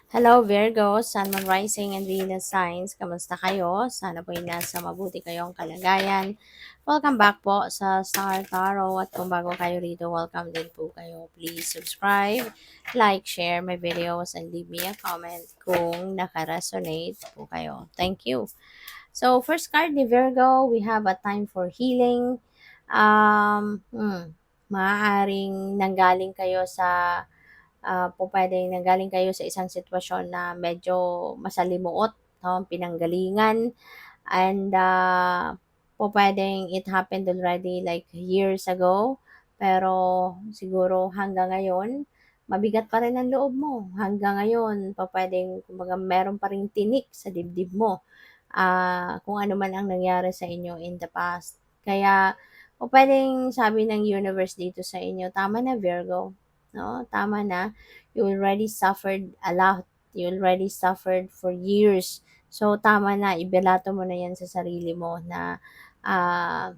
Hello Virgo, Sun, Moon, Rising, and Venus signs. Kamusta kayo? Sana po ay nasa mabuti kayong kalagayan. Welcome back po sa Star Tarot. At kung bago kayo rito, welcome din po kayo. Please subscribe, like, share my videos, and leave me a comment kung nakaresonate po kayo. Thank you. So, first card ni Virgo, we have a time for healing. Maaaring nanggaling kayo sa po puwedeng nanggaling kayo sa isang sitwasyon na medyo masalimuot, 'no, pinanggalingan and, po puwedeng it happened already like years ago, pero siguro hanggang ngayon mabigat pa rin ang loob mo. Hanggang ngayon pupuwedeng kumbaga meron pa ring tinik sa dibdib mo, kung ano man ang nangyari sa inyo in the past. Kaya pupuwedeng sabi ng universe dito sa inyo, "Tama na Virgo." 'No, tama na. You already suffered a lot. You already suffered for years. So, tama na, ibelato mo na 'yan sa sarili mo na, ah,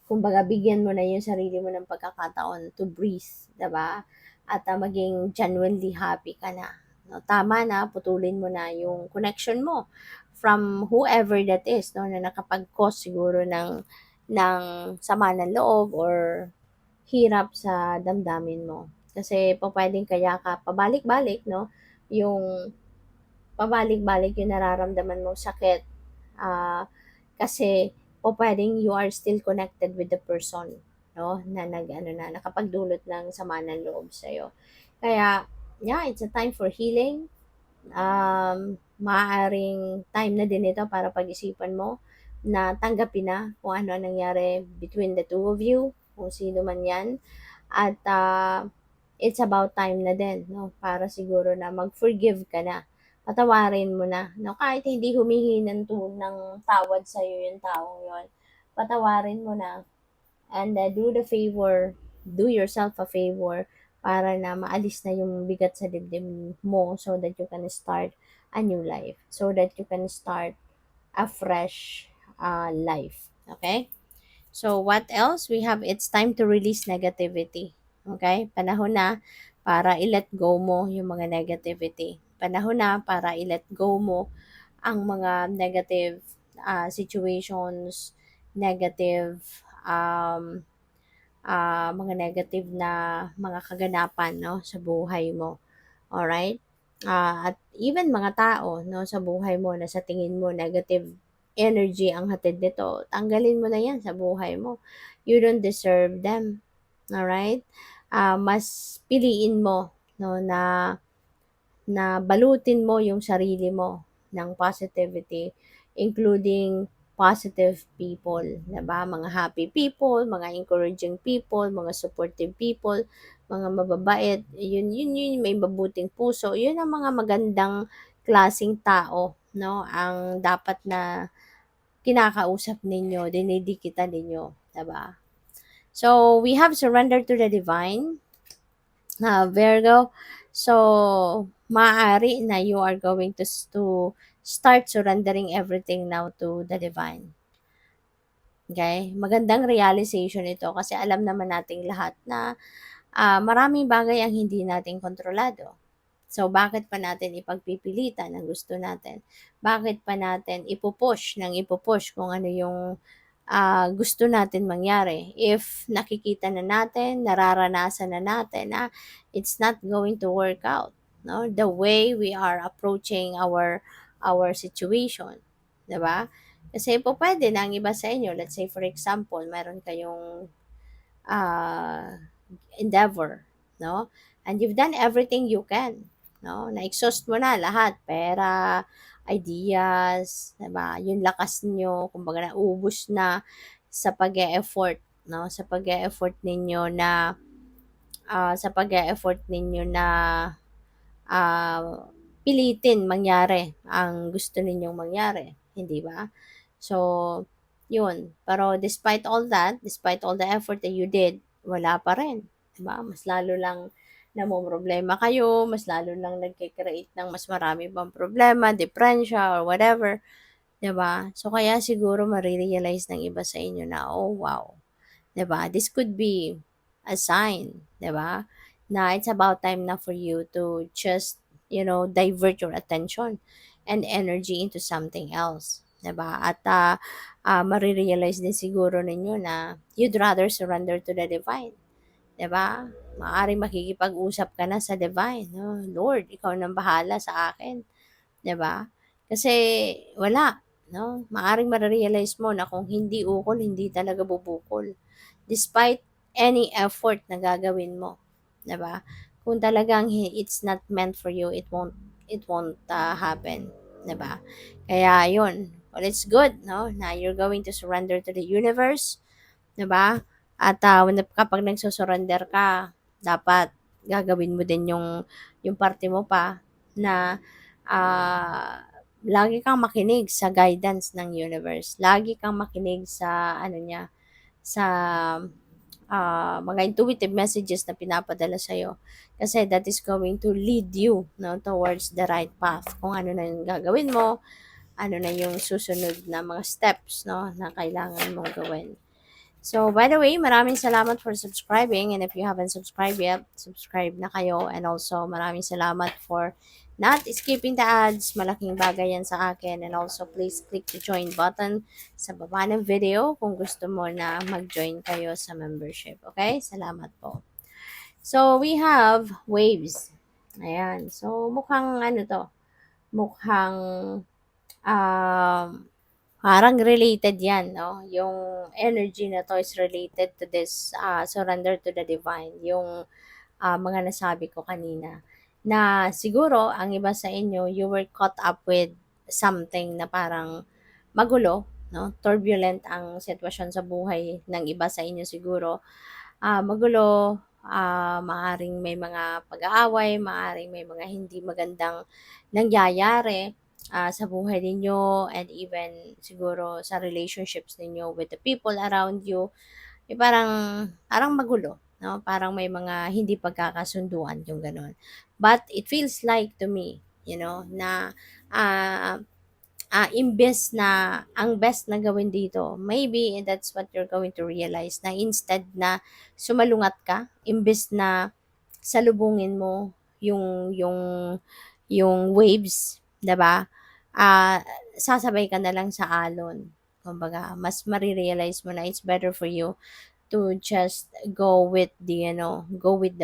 kumbaga bigyan mo na yung sarili mo ng pagkakataon to breathe, 'di ba? At, maging genuinely happy ka na, 'no? Tama na, putulin mo na yung connection mo from whoever that is, 'no, na nakapag-cause siguro ng sama ng loob or hirap sa damdamin mo. Kasi pupuwedeng kaya ka pabalik-balik, 'no, yung pabalik-balik yung nararamdaman mong sakit, kasi pupuwedeng you are still connected with the person, 'no, na nag-ano na, nakapagdulot ng sama ng loob sa'yo. Kaya, yeah, it's a time for healing. Maaaring time na din ito para pag-isipan mo na tanggapin na kung ano ang nangyari between the two of you, kung sino man 'yan. At, it's about time na din, 'no, para siguro na mag-forgive ka na. Patawarin mo na, 'no, kahit hindi humingi ng tawad sa'yo yung taong yon, patawarin mo na and, do yourself a favor para na maalis na yung bigat sa dibdib mo so that you can start a new life, so that you can start a fresh, life, okay? So, what else? We have it's time to release negativity. Okay? Panahon na para i-let go mo yung mga negativity. Panahon na para i-let go mo ang mga negative situations, negative um, mga negative na mga kaganapan, no, sa buhay mo. Alright? At even mga tao, 'no, sa buhay mo na sa tingin mo negative energy ang hatid nito, tanggalin mo na 'yan sa buhay mo. You don't deserve them, alright? Mas piliin mo, 'no, na na balutin mo yung sarili mo ng positivity, including positive people, 'di ba? Mga happy people, mga encouraging people, mga supportive people, mga mababait, yun may mabuting puso. Yun ang mga magandang klasing tao, no? Ang dapat na kinakausap ninyo, dinidikitan ninyo, 'di ba? So, we have surrender to the divine, Virgo. So, maaari na you are going to start surrendering everything now to the divine. Okay? Magandang realization ito kasi alam naman nating lahat na maraming bagay ang hindi natin kontrolado. So, bakit pa natin ipagpipilitan ang gusto natin? Bakit pa natin ipupush ng ipupush kung ano yung gusto natin mangyari? If nakikita na natin, nararanasan na natin na it's not going to work out, no? The way we are approaching our situation, 'di ba? Kasi po pwede na ang iba sa inyo, let's say for example, meron kayong ah, endeavor, no? And you've done everything you can, no? Na-exhaust mo na lahat, pera, ideas, 'di ba? Yung lakas nyo, kumbaga naubos na sa pag-e-effort, no? Sa pag-e-effort ninyo na ah, pilitin mangyari ang gusto ninyong mangyari, hindi ba? So, yun. Pero despite all the effort that you did, wala pa rin, 'di ba? Mas lalo lang namomroblema kayo, mas lalo lang nagke-create ng mas marami pang problema, depresya or whatever, 'di ba? So, kaya siguro mare-realize ng iba sa inyo na, "Oh, wow." 'Di ba? This could be a sign, 'di ba? Na it's about time na for you to just divert your attention and energy into something else. 'Di ba? At marirealize din siguro ninyo na you'd rather surrender to the divine. 'Di ba? Maaaring makikipag-usap ka na sa divine, no? Lord, ikaw nang bahala sa akin, 'di ba? Kasi wala, no? Maaaring mare-realize mo na kung hindi ukol, hindi talaga bubukol. Despite any effort na gagawin mo, 'di ba? Kung talagang it's not meant for you, it won't happen, 'di ba? Kaya 'yun. Well, it's good, no? Na you're going to surrender to the universe, 'di ba? At kapag nagso-surrender ka, dapat gagawin mo din yung parte mo pa na lagi kang makinig sa guidance ng universe. Lagi kang makinig sa ano niya, sa mga intuitive messages na pinapadala sa'yo. Kasi that is going to lead you, no, towards the right path. Kung ano na yung gagawin mo, ano na yung susunod na mga steps, no, na kailangan mong gawin. So, by the way, maraming salamat for subscribing. And if you haven't subscribed yet, subscribe na kayo. And also, maraming salamat for not skipping the ads. Malaking bagay yan sa akin. And also, please click the join button sa baba ng video kung gusto mo na mag-join kayo sa membership. Okay? Salamat po. So, we have waves. Ayan. So, mukhang ano to? Mukhang um, parang related yan, no? Yung energy na to is related to this surrender to the divine. Yung mga nasabi ko kanina. Na siguro, ang iba sa inyo, you were caught up with something na parang magulo, no? Turbulent ang sitwasyon sa buhay ng iba sa inyo siguro. Magulo, maaring may mga pag-aaway, maaring may mga hindi magandang nangyayari sa buhay ninyo and even siguro sa relationships ninyo with the people around you. Parang magulo, no? Parang may mga hindi pagkakasunduan, yung gano'n. But it feels like to me, na ah, imbes na ang best na gawin dito, maybe that's what you're going to realize na instead na sumalungat ka, imbes na salubungin mo yung waves, 'di ba? Sasabay ka na lang sa alon. Kumbaga, mas marirealize mo na it's better for you to just go with the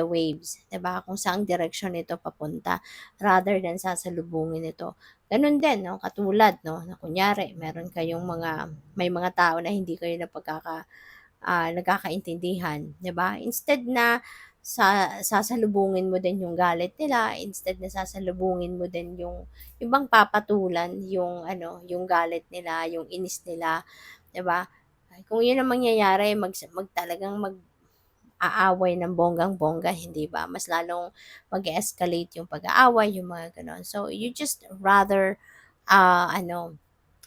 waves, 'di ba? Kung saang direksyon ito papunta rather than sasalubungin ito. Ganun din, no? Katulad, no, na kunyari, may mga tao na hindi kayo nagkakaintindihan, 'di ba? Instead na sasalubungin mo din yung galit nila, instead na sasalubungin mo din yung ibang papatulan yung galit nila, yung inis nila, 'di ba? Ay, kung 'yun ang mangyayari, talagang aaway ng bonggang-bongga, hindi ba? Mas lalong mag-escalate yung pag-aaway, yung mga gano'n. So, you just rather, ah, ano,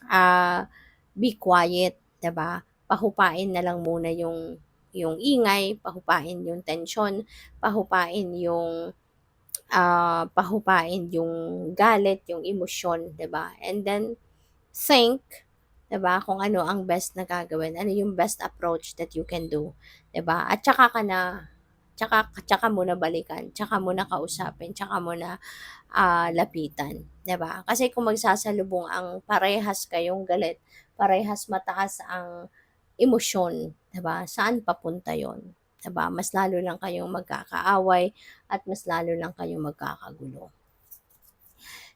ah, be quiet, 'di ba? Pahupain na lang muna yung ingay, pahupain yung tension, pahupain yung galit, yung emosyon, 'di ba? And then think, 'di ba, kung ano ang best na gagawin, ano yung best approach that you can do, 'di ba? At tsaka mo na balikan, tsaka mo na kausapin, tsaka mo na lapitan, 'di ba? Kasi kung magsasalubong ang parehas kayong galit, parehas mataas ang emosyon, 'di ba? Saan papunta 'yon? 'Di ba? Mas lalo lang kayong magkakaaway at mas lalo lang kayong magkakagulo.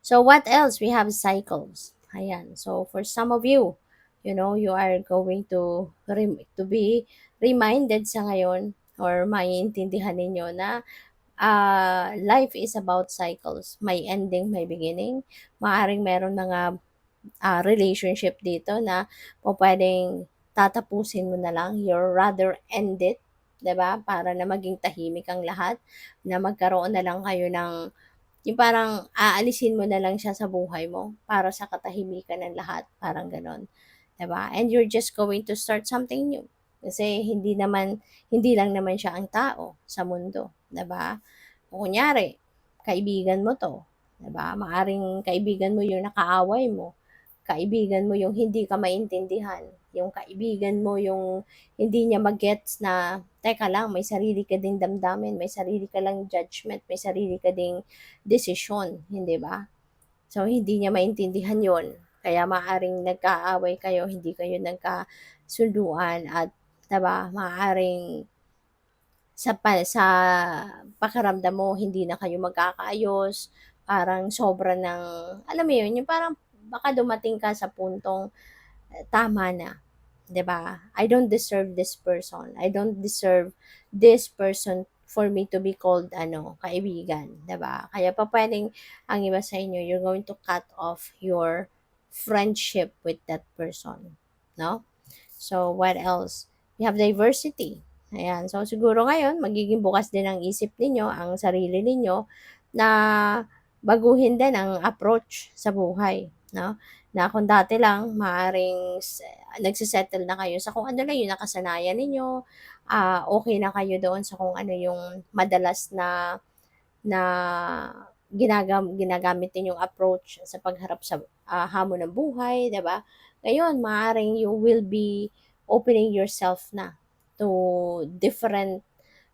So what else? We have cycles. Ayan. So for some of you, you are going to be reminded sa ngayon or maiintindihan ninyo na life is about cycles. May ending, may beginning. Maaring meron mga relationship dito na pwedeng tatapusin mo na lang. You're rather end it, 'di ba? Para na maging tahimik ang lahat, na magkaroon na lang kayo ng yung parang aalisin mo na lang siya sa buhay mo para sa katahimikan ng lahat, parang gano'n, 'di ba? And you're just going to start something new. Kasi hindi lang naman siya ang tao sa mundo, 'di ba? Kung kunyari, kaibigan mo 'to, 'di ba? Maaring kaibigan mo yung nakaaway mo, kaibigan mo yung hindi ka maintindihan, yung kaibigan mo yung hindi niya magets na, teka lang, may sarili ka ding damdamin, may sarili ka lang judgment, may sarili ka ding desisyon, hindi ba? So, hindi niya maintindihan yon. Kaya maaring nagkaaway kayo, hindi kayo nagkasunduan at, diba, maaring sa pakiramdam mo hindi na kayo magkakaayos, parang sobra ng, alam mo yun, yung parang baka dumating ka sa puntong tama na, 'di ba? I don't deserve this person. I don't deserve this person for me to be called kaibigan, 'di ba? Kaya pa pwedeng ang iba sa inyo, you're going to cut off your friendship with that person, no? So, what else? We have diversity. Ayan. So, siguro ngayon, magiging bukas din ang isip ninyo, ang sarili ninyo, na baguhin din ang approach sa buhay. No? Na kung dati lang, maaaring nagsisettle na kayo sa kung ano lang yung nakasanayan ninyo, okay na kayo doon sa kung ano yung madalas na ginagamit ninyong approach sa pagharap sa hamon ng buhay, 'di ba? Ngayon, maaaring you will be opening yourself na to different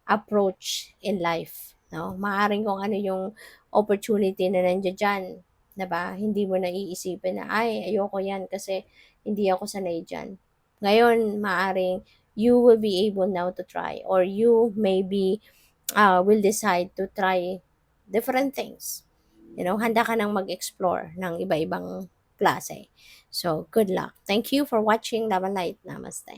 approach in life, no? Maaaring kung ano yung opportunity na nandiyan diyan, 'di ba? Hindi mo na iisipin na, ay, ayoko 'yan kasi hindi ako sanay diyan. Ngayon, maaaring you will be able now to try, or you maybe will decide to try different things. Handa ka nang mag-explore ng iba-ibang klase. So, good luck. Thank you for watching. Love and light. Namaste.